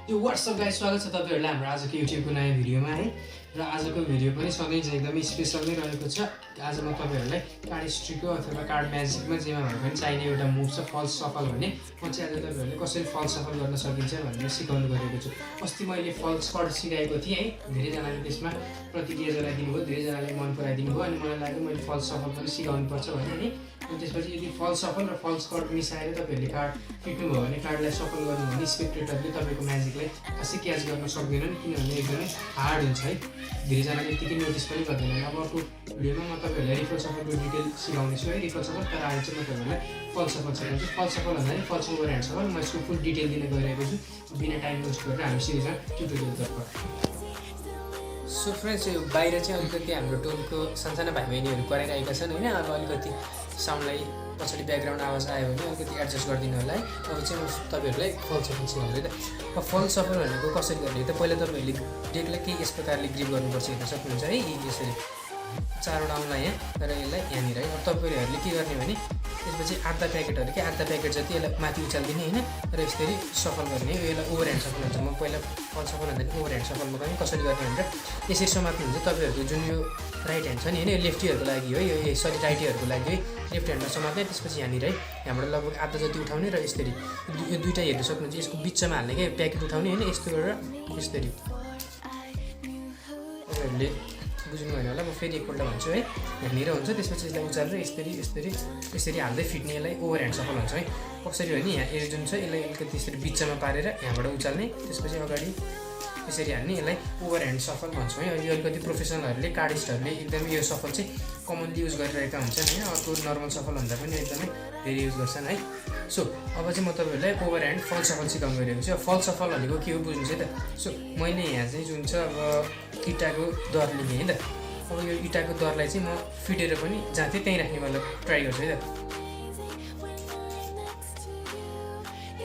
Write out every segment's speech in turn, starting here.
यो WhatsApp guys स्वागत छ तपाईहरुलाई हाम्रो आजको युट्युबको नयाँ भिडियोमा है र आजको भिडियो पनि सधैँ चाहिँ एकदमै स्पेशल नै रहेको छ। आज म तपाईहरुलाई कार्ड हिस्ट्रीको अथवा कार्ड म्याजिकमा जेमा भए पनि चाहिने एउटा मुभ छ फल्स सफल भन्ने। म चाहिँ आज तपाईहरुले कसरी फल्स सफल गर्न सकिन्छ भनेर सिकाउनु गएको छु। अस्ति मैले फल्स कार्ड सिकाएको थिएँ है, धेरै जनाले त्यसमा प्रतिक्रिया जनाइदिनु भयो, धेरै जनाले मन पराइदिनु भयो अनि मलाई लाग्यो मैले फल्स सफल पनि सिकाउनु पर्छ भने नि। अनि त्यसपछि यदि फल्स सफल र फल्स कार्ड मिसाएर तपाईहरुले कार्ड फिट्नु भयो भने कार्डलाई सफल गर्नु भने स्पेक्टेटरले तपाईको म्याजिकलाई खासै क्याच गर्न सक्दैनन्, किनभने एकदमै हार्ड हुन्छ है। धेरैजनाले त्यति नोटिस पनि गर्दैनन्। अब अर्को भिडियोमा म तपाईहरुलाई रिफल सफलको डिटेल सिकाउनेछु है। रिफल सफल तर आज चाहिँ म तपाईहरुलाई फल्स सफल सिकाउँछु। फल्स सफल भन्दा फल्स ओभरह्यान्ड सफल म यसको फुल डिटेल दिन गइरहेको छु बिना टाइम वेस्ट गरेर। हामी सिधै जाउँ ट्युटोरियलतर्फ। सो फ्रेन्ड्स, यो बाहिर चाहिँ अलिकति हाम्रो टोलको सानसाना भाइ बहिनीहरू कराइरहेका छन् होइन। अब अलिकति साउन्डलाई पछाडि ब्याकग्राउन्ड आवाज आयो भने अलिकति एडजस्ट गरिदिनु होला है। अब चाहिँ म तपाईँहरूलाई फल्स सफल सिकाउँछु त। अब फल्स सफल भनेको कसरी गर्ने त, पहिला तपाईँहरूले डेकलाई केही यस प्रकारले ग्रिप गर्नुपर्छ, हेर्न सक्नुहुन्छ है। यसरी चारवटा आउँला यहाँ र यसलाई यहाँनिर है। अब तपाईँहरूले के गर्ने भने त्यसपछि आधा प्याकेटहरू के आधा प्याकेट जति यसलाई माथि उचालिदिने होइन र यसरी सफल गर्ने। यसलाई ओभरह्यान्ड सफल हुन्छ। म पहिला फल्स सफल भन्दा ओभरह्यान्ड सफलमा पनि कसरी गर्ने भनेर यसरी समात्नु हुन्छ। तपाईँहरूको जुन यो राइट ह्यान्ड छ नि होइन, यो लेफ्टीहरूको लागि हो, यो सरी राइटीहरूको लागि है। लेफ्ट ह्यान्डमा समात्ने, त्यसपछि यहाँनिर है यहाँबाट लगभग आधा जति उठाउने र यसरी यो दुईवटा हेर्न सक्नुहुन्छ। यसको बिचमा हाल्ने क्या प्याकेट उठाउने होइन, यस्तो गरेर यसरी। तपाईँहरूले बुझ्नु भएन होला, म फेरि एकपल्ट भन्छु है। यहाँनिर हुन्छ, त्यसपछि यसलाई उचालेर यसरी यसरी यसरी हाल्दै फिट्ने, यसलाई ओभरह्यान्ड सफल हुन्छ है। कसरी भने यहाँ यो जुन छ यसलाई अलिकति यसरी बिचमा पारेर यहाँबाट उचाल्ने, त्यसपछि अगाडि यसरी हाल्ने, यसलाई ओभरह्यान्ड सफल भन्छौँ है। यो अलिकति प्रोफेसनलहरूले कार्डिस्टहरूले एकदमै यो सफल चाहिँ कमनली युज गरिरहेका हुन्छन् होइन। अर्को नर्मल सफल भन्दा पनि एकदमै धेरै युज गर्छन् है। सो अब चाहिँ म तपाईँहरूलाई ओभरह्यान्ड फल्स सफल सिकाउनु गइरहेको छु। फल्स सफल भनेको के हो बुझ्नुहोस् है त। सो मैले यहाँ चाहिँ जुन छ अब इँटाको दर लिएँ है त। अब यो इँटाको दरलाई चाहिँ म फिटेर पनि जहाँ थियो त्यहीँ राख्ने मतलब ट्राई गर्छु है त।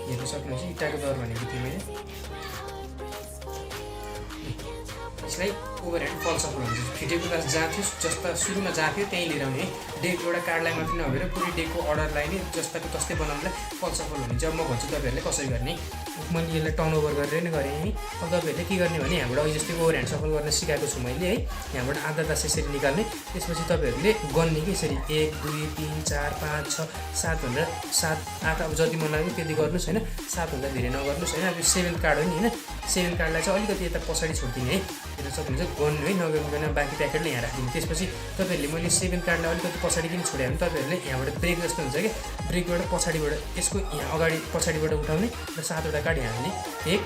हेर्न सक्नुहुन्छ इँटाको दर भनेको थियो मैले। यसलाई ओभरह्यान्ड फल्स सफल भन्छ। फिटेको क्लास जहाँ थियो, जस्ता सुरुमा जहाँ थियो त्यहीँ लिएर आउने है। डेक एउटा कार्डलाई मात्रै नभएर पुरै डेकको अर्डरलाई नै जस्ताको तस्तै बनाउनुलाई फल्स सफल भनिन्छ। अब म भन्छु तपाईँहरूले कसरी गर्ने। मैले यसलाई टर्न ओभर गरेर नै गरेँ है। अब तपाईँहरूले के गर्ने भने यहाँबाट जस्तै ओभरह्यान्ड सफल गर्न सिकाएको छु मैले है। यहाँबाट आधा तास यसरी निकाल्ने, त्यसपछि तपाईँहरूले गन्ने कि यसरी 1 2 3 4 5 6 7 भनेर 7 8 अब जति मन लाग्यो त्यति गर्नुहोस् होइन। 7 भन्दा धेरै नगर्नुहोस् होइन। अब 7 कार्ड हो नि होइन, 7 कार्डलाई चाहिँ अलिकति यता पछाडि छोडिदिने है। हेर्न सक्नुहुन्छ गन्नु है, नगर्नु बाँकी प्याकेटले यहाँ राखिदिनु। त्यसपछि तपाईँहरूले मैले 7 कार्डलाई अलिकति पछाडि किन छोडेँ भने तपाईँहरूले यहाँबाट ब्रेक जस्तो हुन्छ कि ब्रेकबाट पछाडिबाट यसको यहाँ अगाडि पछाडिबाट उठाउने र 7वटा कार्ड यहाँ हाल्ने। 1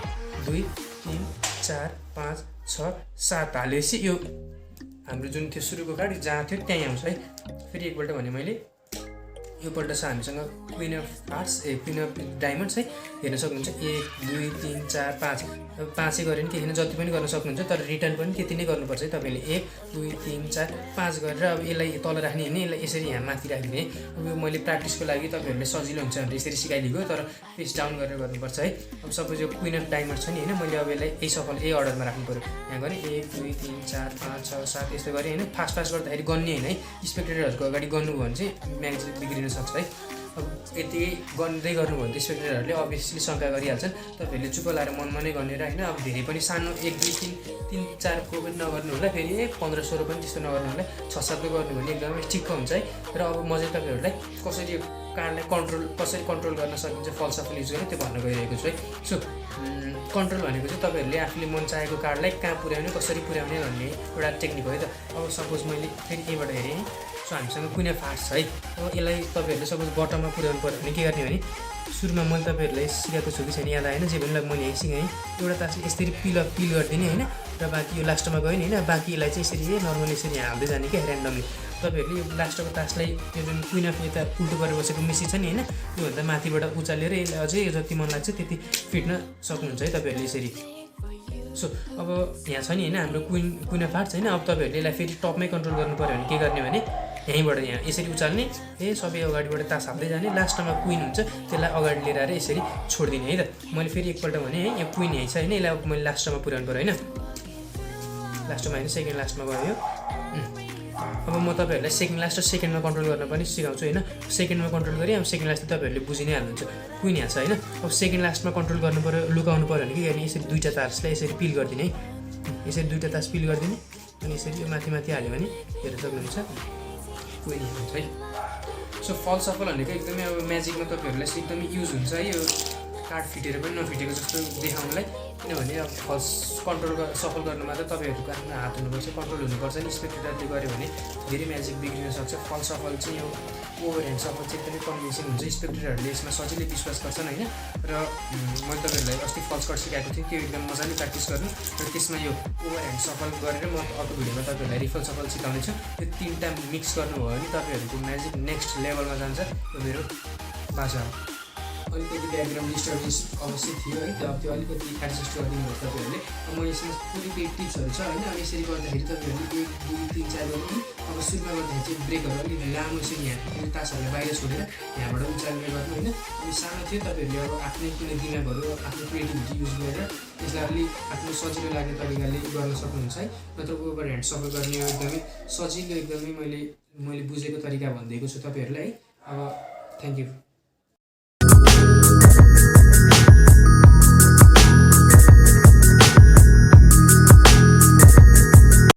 2 3 4 5 6 7 हालेपछि यो हाम्रो जुन थियो सुरुको कार्ड जहाँ थियो त्यहीँ आउँछ है। फेरि एकपल्ट भने मैले योपल्ट छ हामीसँग queen of hearts queen of diamonds है। हेर्न सक्नुहुन्छ 1 2 3 4 5 5 गऱ्यो भने के होइन, जति पनि गर्न सक्नुहुन्छ, तर रिटर्न पनि त्यति नै गर्नुपर्छ है तपाईँले। 1 2 3 4 5 गरेर अब यसलाई तल राख्ने होइन, यसलाई यसरी यहाँ माथि राख्ने। अब यो मैले प्र्याक्टिसको लागि तपाईँहरूले सजिलो हुन्छ भनेर यसरी सिकाइदिएको, तर फेस डाउन गरेर गर्नुपर्छ है। अब सपोज यो क्विन अफ डायमन्ड छ नि होइन, मैले अब यसलाई यही सफल यही अर्डरमा राख्नु पऱ्यो। यहाँ गरेँ 1 2 3 4 5 6 7 यस्तो गरेँ होइन। फास्ट गर्दाखेरि गन्ने होइन है। स्पेक्टेटरहरूको अगाडि गर्नुभयो भने चाहिँ म्याजिक बिग्रिन सक्छ है। अब यति गर्दै गर्नुभयो भने स्पेक्टेटरहरूले अभियसली शङ्का गरिहाल्छन्। तपाईँहरूले चुप लाएर मनमा नै गर्नेर होइन। अब धेरै पनि सानो 1 2 3 4 को पनि नगर्नु होला, फेरि 15 16 पनि त्यस्तो नगर्नु होला। 6 7 को गर्नु भने एकदमै ठिक्क हुन्छ है। र अब म चाहिँ तपाईँहरूलाई कसरी यो कार्डलाई कसरी कन्ट्रोल गर्न सकिन्छ फल्स सफल युज गर्ने त्यो भन्न गइरहेको छु है। सो कन्ट्रोल भनेको चाहिँ तपाईँहरूले आफूले मन चाहेको कार्डलाई कहाँ पुर्याउने कसरी पुर्याउने भन्ने एउटा टेक्निक हो है त। अब सपोज मैले फेरि यहीँबाट हेरेँ। सो हामीसँग क्विन अफ हार्ट्स छ है। अब यसलाई तपाईँहरूले सपोज बटममा पुर्याउनु पऱ्यो भने के गर्ने भने सुरुमा मैले तपाईँहरूलाई सिकाएको छु कि छैन याद आएन, जे पनि मैले यहीँ सिकाएँ। एउटा तास यसरी पिल गरिदिने होइन, र बाँकी यो लास्टमा गयो नि होइन, बाँकी यसलाई चाहिँ यसरी नर्मली यसरी हाल्दै जाने क्या ऱ्यान्डमली। तपाईँहरूले यो लास्टको तासलाई यो जुन क्विन अफ यता उल्टो गरेर बसेको मिसी छ नि होइन, योभन्दा माथिबाट उचालेर यसलाई अझै जति मन लाग्छ त्यति फिट्न सक्नुहुन्छ है तपाईँहरूले यसरी। सो अब यहाँ छ नि होइन हाम्रो क्विन अफ हार्ट्स होइन। अब तपाईँहरूले यसलाई फेरि टपमै कन्ट्रोल गर्नु पऱ्यो भने के गर्ने भने यहीँबाट यहाँ यसरी उचाल्ने, सबै अगाडिबाट तास हाल्दै जाने, लास्टमा क्विन हुन्छ त्यसलाई अगाडि लिएर आएर यसरी छोडिदिने है त। मैले फेरि एकपल्ट भने है, यो क्विन यहीँ छ होइन, यसलाई अब मैले लास्टमा पुर्याउनु पऱ्यो होइन। लास्टमा होइन, सेकेन्ड लास्टमा गयो। अब म तपाईँहरूलाई सेकेन्ड लास्ट र सेकेन्डमा कन्ट्रोल गर्न पनि सिकाउँछु होइन। सेकेन्डमा कन्ट्रोल गरेँ, अब सेकेन्ड लास्ट त तपाईँहरूले बुझि नै हाल्नुहुन्छ, कुइन यहाँ छ होइन। अब सेकेन्ड लास्टमा कन्ट्रोल गर्नु पऱ्यो, लुकाउनु पऱ्यो भने के गर्ने, यसरी दुईवटा तार्सलाई यसरी पिल गरिदिने है, यसरी दुईवटा तास पिल गरिदिने अनि यसरी यो माथि माथि हाल्यो भने हेर्न सक्नुहुन्छ कुइन यहाँ हुन्छ है। सो फल सफल भनेको एकदमै अब म्याजिकमा तपाईँहरूलाई एकदमै युज हुन्छ है, यो कार्ड फिटेर पनि नफिटेको जस्तो देखाउनुलाई। किनभने अब फल्स कन्ट्रोल सफल गर्नुमा त तपाईँहरूको आफ्नो हात हुनुपर्छ, कन्ट्रोल हुनुपर्छ नि। स्पेक्टेटरले गऱ्यो भने धेरै म्याजिक बिग्रिन सक्छ। फल सफल चाहिँ यो ओभरह्यान्ड सफल चाहिँ एकदमै कन्भिन्सिङ हुन्छ, स्पेक्टेटरहरूले यसमा सजिलै विश्वास गर्छन् होइन। र मैले तपाईँहरूलाई अस्ति फल्स कार्ड सिकाएको थिएँ, त्यो एकदम मजाले प्र्याक्टिस गर्नु र त्यसमा यो ओभरह्यान्ड सफल गरेर म अर्को भिडियोमा तपाईँहरूलाई रिफल सफल सिकाउने छु। यो तिनवटा मिक्स गर्नुभयो भने तपाईँहरूको म्याजिक नेक्स्ट लेभलमा जान्छ। यो मेरो भाषा अलिकति ब्याकग्राउन्ड डिस्टर्बेन्स अवश्य थियो है, त्यो अलिकति एडजस्ट गरिदिनु भयो तपाईँहरूले। म यसमा पुरै केही टिप्सहरू छ होइन। यसरी गर्दाखेरि तपाईँहरूले 1 2 3 4 गर्नु। अब सुरुमा गर्दाखेरि चाहिँ ब्रेकहरू अलिक लामो चाहिँ यहाँ तासहरूलाई बाहिर छोडेर यहाँबाट उचाल्ने गर्नु होइन। अनि सानो थियो तपाईँहरूले अब आफ्नै कुनै दिमागहरू आफ्नो क्रिएटिभिटी युज गरेर यसलाई अलिक आफ्नो सजिलो लाग्ने तरिकाले गर्न सक्नुहुन्छ है। नत्र ओभरह्यान्ड सफल गर्ने एकदमै सजिलो, एकदमै मैले बुझेको तरिका भनिदिएको छु तपाईँहरूलाई है। अब थ्याङ्क यू।